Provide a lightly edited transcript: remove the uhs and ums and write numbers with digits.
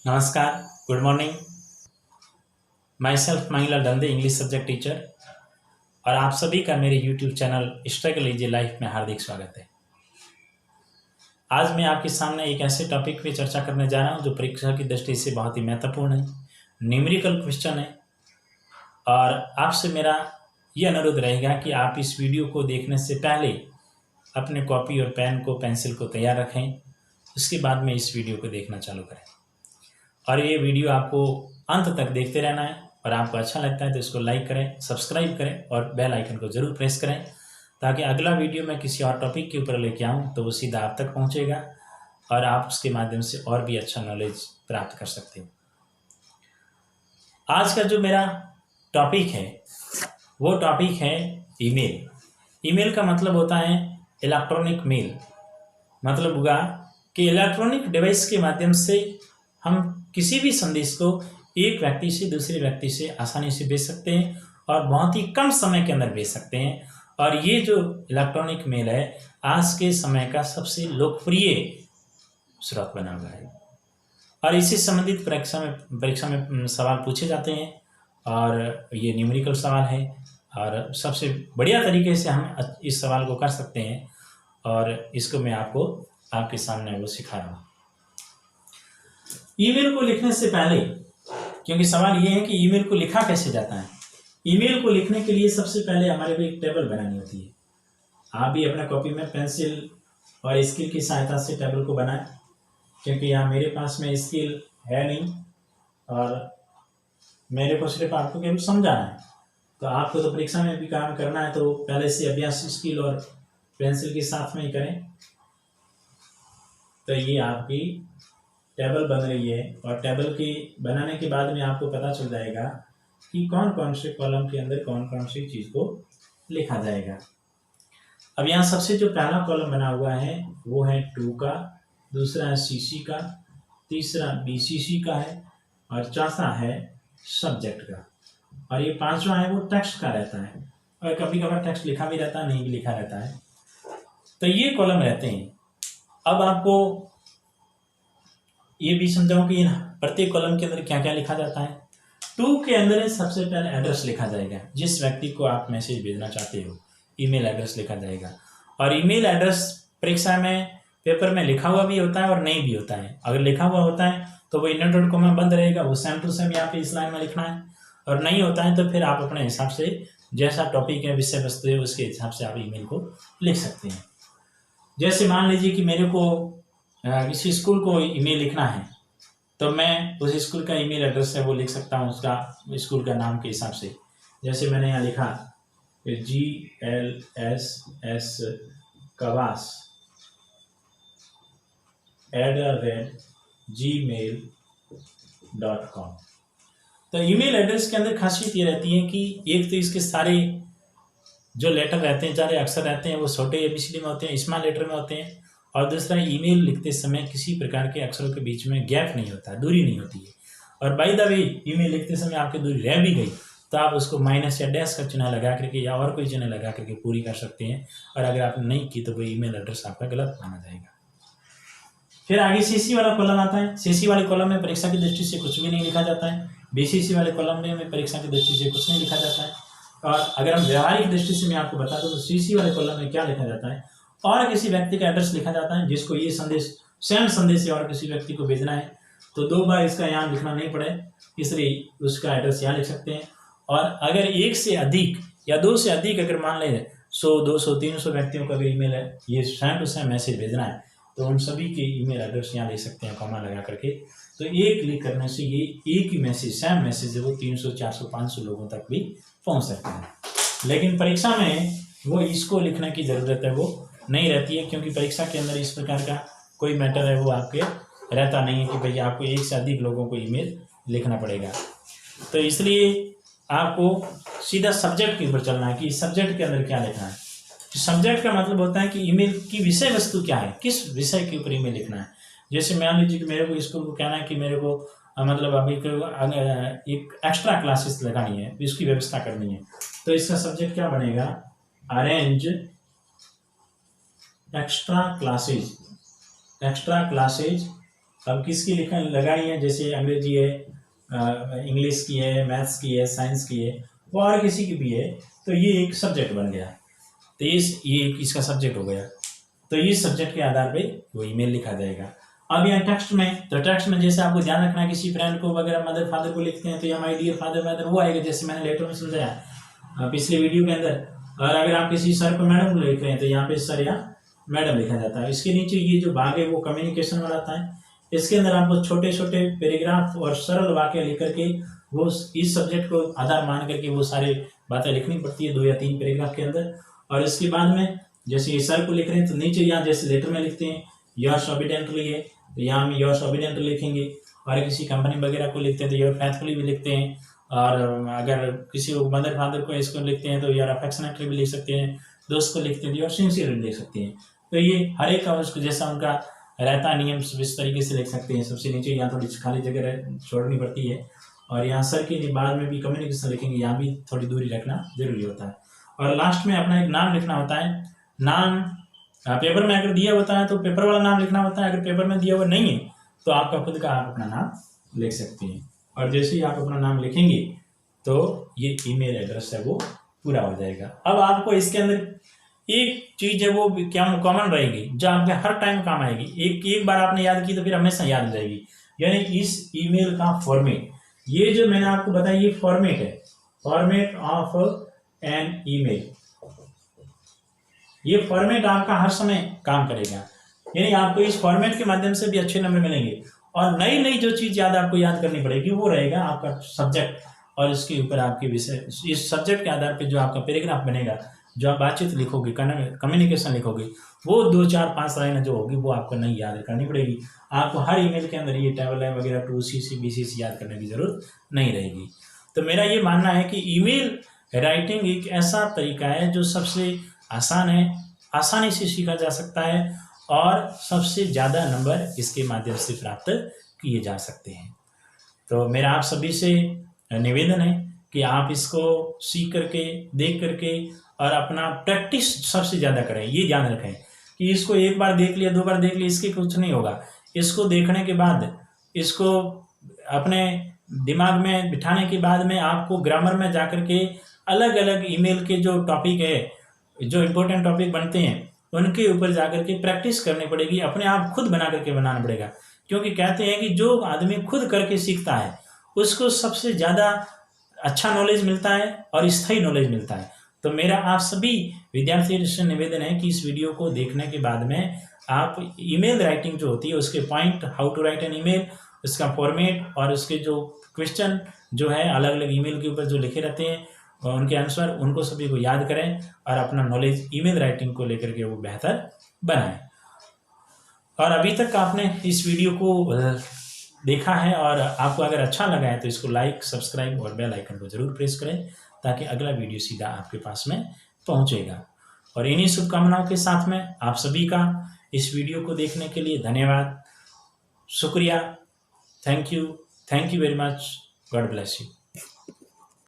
नमस्कार, good morning. My self महिला डंदे English subject teacher और आप सभी का मेरे YouTube channel struggle easy life में हार्दिक स्वागत है। आज मैं आपके सामने एक ऐसे टॉपिक पे चर्चा करने जा रहा हूँ जो परीक्षा की दृष्टि से बहुत ही महत्वपूर्ण है, न्यूमेरिकल क्वेश्चन है। और आपसे मेरा ये अनुरोध रहेगा कि आप इस वीडियो को देखने से पहले अपने कॉपी और पेन को पेंसिल को तैयार रखें, उसके बाद में इस वीडियो को देखना चालू करें। और ये वीडियो आपको अंत तक देखते रहना है और आपको अच्छा लगता है तो इसको लाइक करें, सब्सक्राइब करें और बेल आइकन को ज़रूर प्रेस करें ताकि अगला वीडियो मैं किसी और टॉपिक के ऊपर लेके आऊँ तो वो सीधा आप तक पहुँचेगा और आप उसके माध्यम से और भी अच्छा नॉलेज प्राप्त कर सकते हो। आज का जो मेरा टॉपिक है वो टॉपिक है ईमेल। ईमेल का मतलब होता है इलेक्ट्रॉनिक मेल। मतलब हुआ कि इलेक्ट्रॉनिक डिवाइस के माध्यम से हम किसी भी संदेश को एक व्यक्ति से दूसरे व्यक्ति से आसानी से भेज सकते हैं और बहुत ही कम समय के अंदर भेज सकते हैं। और ये जो इलेक्ट्रॉनिक मेल है आज के समय का सबसे लोकप्रिय स्रोत बना हुआ है और इससे संबंधित परीक्षा में सवाल पूछे जाते हैं और ये न्यूमेरिकल सवाल है और सबसे बढ़िया तरीके से हम इस सवाल को कर सकते हैं और इसको मैं आपको आपके सामने वो सिखा रहा हूँ। ईमेल को लिखने से पहले, क्योंकि सवाल ये है कि ईमेल को लिखा कैसे जाता है। ईमेल को लिखने के लिए सबसे पहले हमारे को एक टेबल बनानी होती है। आप भी अपने कॉपी में पेंसिल और स्केल की सहायता से टेबल को बनाएं, क्योंकि यहाँ मेरे पास में स्केल है नहीं और मेरे को सिर्फ आपको केवल समझाना है। तो आपको तो परीक्षा में भी काम करना है तो पहले से अभ्यास स्केल और पेंसिल के साथ में ही करें। तो ये आपकी टेबल बन रही है और टेबल के बनाने के बाद में आपको पता चल जाएगा कि कौन कौन से कॉलम के अंदर कौन कौन सी चीज़ को लिखा जाएगा। अब यहाँ सबसे जो पहला कॉलम बना हुआ है वो है 2 का, दूसरा है CC का, तीसरा BCC का है और चौथा है सब्जेक्ट का और ये पांचवा है वो टेक्स्ट का रहता है और कभी कभार टेक्स्ट लिखा भी रहता है, नहीं भी लिखा रहता है। तो ये कॉलम रहते हैं। अब आपको ये भी समझाऊं कि प्रत्येक कॉलम के अंदर क्या क्या लिखा जाता है। 2 के अंदर सबसे पहले एड्रेस लिखा जाएगा, जिस व्यक्ति को आप मैसेज भेजना चाहते हो ईमेल एड्रेस लिखा जाएगा। और ईमेल एड्रेस परीक्षा में पेपर में लिखा हुआ भी होता है और नहीं भी होता है। अगर लिखा हुआ होता है तो वो $, में बंद रहेगा, वो सेम टू सेम यहाँ पे इस लाइन में लिखना है। और नहीं होता है तो फिर आप अपने हिसाब से जैसा टॉपिक है, विषय वस्तु है, उसके हिसाब से आप ईमेल को लिख सकते हैं। जैसे मान लीजिए कि मेरे को किसी स्कूल को ईमेल लिखना है तो मैं उस स्कूल का ईमेल एड्रेस है वो लिख सकता हूँ उसका स्कूल का नाम के हिसाब से। जैसे मैंने यहाँ लिखा GLSS कवास @gmail.com। तो ईमेल एड्रेस के अंदर खासियत ये रहती है कि एक तो इसके सारे जो लेटर रहते हैं, सारे अक्षर रहते हैं वो छोटे ABCD में होते हैं, स्मॉल लेटर में होते हैं। और दूसरा, ईमेल लिखते समय किसी प्रकार के अक्षरों के बीच में गैप नहीं होता, दूरी नहीं होती है। और बाय द वे ईमेल लिखते समय आपकी दूरी रह भी गई तो आप उसको माइनस या डैश का चिन्ह लगा करके या और कोई चिन्ह लगा करके पूरी कर सकते हैं। और अगर आपने नहीं की तो वो ईमेल एड्रेस आपका गलत माना जाएगा। फिर आगे CC वाला कॉलम आता है। CC वाले कॉलम में परीक्षा की दृष्टि से कुछ भी नहीं लिखा जाता है। BCC वाले कॉलम में परीक्षा की दृष्टि से कुछ नहीं लिखा जाता है। और अगर हम व्यवहारिक दृष्टि से मैं आपको बता दूं तो CC वाले कॉलम में क्या लिखा जाता है, और किसी व्यक्ति का एड्रेस लिखा जाता है जिसको ये संदेश सेम संदेश और किसी व्यक्ति को भेजना है तो 2 बार इसका यहाँ लिखना नहीं पड़े, इसलिए उसका एड्रेस यहाँ लिख सकते हैं। और अगर 1 से अधिक या 2 से अधिक अगर मान लें 100, 200, 300 व्यक्तियों का अगर ईमेल है, ये सेम टू सेम मैसेज भेजना है तो उन सभी के ईमेल एड्रेस यहाँ लिख सकते हैं कॉमा लगा करके। तो एक क्लिक करने से ये एक ही मैसेज, सेम मैसेज है वो 300, 400, 500 लोगों तक भी पहुँच सकते हैं। लेकिन परीक्षा में वो इसको लिखने की ज़रूरत है वो नहीं रहती है, क्योंकि परीक्षा के अंदर इस प्रकार का कोई मैटर है वो आपके रहता नहीं है कि भाई आपको 1 से अधिक लोगों को ईमेल लिखना पड़ेगा। तो इसलिए आपको सीधा सब्जेक्ट के ऊपर चलना है कि सब्जेक्ट के अंदर क्या लिखना है। सब्जेक्ट का मतलब होता है कि ईमेल की विषय वस्तु क्या है, किस विषय के ऊपर ईमेल लिखना है। जैसे मान लीजिए कि मेरे को स्कूल को कहना है कि मेरे को मतलब अभी एक एक्स्ट्रा क्लासेस लगानी है, इसकी व्यवस्था करनी है, तो इसका सब्जेक्ट क्या बनेगा, अरेंज एक्स्ट्रा क्लासेज अब किसकी लिखा लगाई है, जैसे अंग्रेजी है, इंग्लिश की है, मैथ्स की है, साइंस की है, वो और किसी की भी है, तो ये एक सब्जेक्ट बन गया। तो ये इसका सब्जेक्ट हो गया। तो इस सब्जेक्ट के आधार पे वो ईमेल लिखा जाएगा। अब यहाँ टेक्स्ट में, तो टेक्स्ट में जैसे आपको ध्यान रखना है, किसी फ्रेंड को वगैरह मदर फादर को लिखते हैं तो यहाँ माय डियर फादर मदर वो आएगा, जैसे मैंने लेटर में समझाया पिछले वीडियो के अंदर। और अगर आप किसी सर को मैडम को लिख रहे हैं तो यहाँ पे सर या मैडम लिखा जाता है। इसके नीचे ये जो भाग है वो कम्युनिकेशन वाला आता है। इसके अंदर आपको छोटे छोटे पैराग्राफ और सरल वाक्य लिख करके वो इस सब्जेक्ट को आधार मान करके वो सारी बातें लिखनी पड़ती है 2 या 3 पैराग्राफ के अंदर। और इसके बाद में जैसे ये सर को लिख रहे हैं तो नीचे यहाँ जैसे लेटर में लिखते हैं योर्स ओबीडिएंटली है, तो यहाँ हम योर्स ओबीडिएंटली लिखेंगे। और किसी कंपनी वगैरह को लिखते हैं तो योर फेथफुली भी लिखते हैं। और अगर किसी को मदर फादर को इसको लिखते हैं तो योर अफेक्शनेटली भी लिख सकते हैं। दोस्त को लिखते हैं तो योर सिंसियरली लिख सकते हैं। तो ये हर एक का उसको जैसा उनका रहता नियम इस तरीके से लिख सकते हैं। सबसे नीचे यहाँ थोड़ी खाली जगह छोड़नी पड़ती है। और यहाँ सर के बाद में भी कम्युनिकेशन लिखेंगे, यहाँ भी थोड़ी दूरी रखना जरूरी होता है। और लास्ट में अपना एक नाम लिखना होता है। नाम पेपर में अगर दिया होता है तो पेपर वाला नाम लिखना होता है, अगर पेपर में दिया हुआ नहीं है तो आपका खुद का आप अपना नाम लिख सकते हैं। और जैसे ही आप अपना नाम लिखेंगे तो ये ईमेल एड्रेस है वो पूरा हो जाएगा। अब आपको इसके अंदर एक चीज है वो क्या कॉमन रहेगी जो आपके हर टाइम काम आएगी। एक बार आपने याद की तो फिर हमेशा याद जाएगी, यानी इस ईमेल का फॉर्मेट। ये जो मैंने आपको बताया ये फॉर्मेट है, फॉर्मेट ऑफ एन ईमेल। ये फॉर्मेट आपका हर समय काम करेगा, यानी आपको इस फॉर्मेट के माध्यम से भी अच्छे नंबर मिलेंगे। और नई नई जो चीज आपको याद करनी पड़ेगी वो रहेगा आपका सब्जेक्ट, और इसके ऊपर आपके विषय, इस सब्जेक्ट के आधार पर जो आपका पैराग्राफ बनेगा, जो आप बातचीत लिखोगे, कम्युनिकेशन लिखोगे, वो 2, 4, 5 लाइन जो होगी वो आपको नहीं याद करनी पड़ेगी। आपको हर ईमेल के अंदर ये टेबल लाइन वगैरह 2CC BCC याद करने की जरूरत नहीं रहेगी। तो मेरा ये मानना है कि ईमेल राइटिंग एक ऐसा तरीका है जो सबसे आसान है, आसानी से सीखा जा सकता है और सबसे ज़्यादा नंबर इसके माध्यम से प्राप्त किए जा सकते हैं। तो मेरा आप सभी से निवेदन है कि आप इसको सीख करके, देख करके और अपना प्रैक्टिस सबसे ज़्यादा करें। ये ध्यान रखें कि इसको एक बार देख लिया, 2 बार देख लिया, इसके कुछ नहीं होगा। इसको देखने के बाद, इसको अपने दिमाग में बिठाने के बाद में आपको ग्रामर में जाकर के अलग अलग ईमेल के जो टॉपिक है, जो इम्पोर्टेंट टॉपिक बनते हैं, उनके ऊपर जाकर के प्रैक्टिस करनी पड़ेगी। अपने आप खुद बना करके बनाना पड़ेगा, क्योंकि कहते हैं कि जो आदमी खुद करके सीखता है उसको सबसे ज़्यादा अच्छा नॉलेज मिलता है और स्थायी नॉलेज मिलता है। तो मेरा आप सभी विद्यार्थियों से निवेदन है कि इस वीडियो को देखने के बाद में आप ईमेल राइटिंग जो होती है उसके point, how to write an email, उसका फॉर्मेट और उसके जो क्वेश्चन जो है अलग अलग ईमेल के ऊपर जो लिखे रहते हैं और उनके आंसर, उनको सभी को याद करें और अपना नॉलेज ईमेल राइटिंग को लेकर के वो बेहतर बनाएं। और अभी तक आपने इस वीडियो को देखा है और आपको अगर अच्छा लगा है तो इसको लाइक, सब्सक्राइब और बेल आइकन को जरूर प्रेस करें ताकि अगला वीडियो सीधा आपके पास में पहुंचेगा। और इन्हीं शुभकामनाओं के साथ में आप सभी का इस वीडियो को देखने के लिए धन्यवाद, शुक्रिया, thank you very much, God bless you.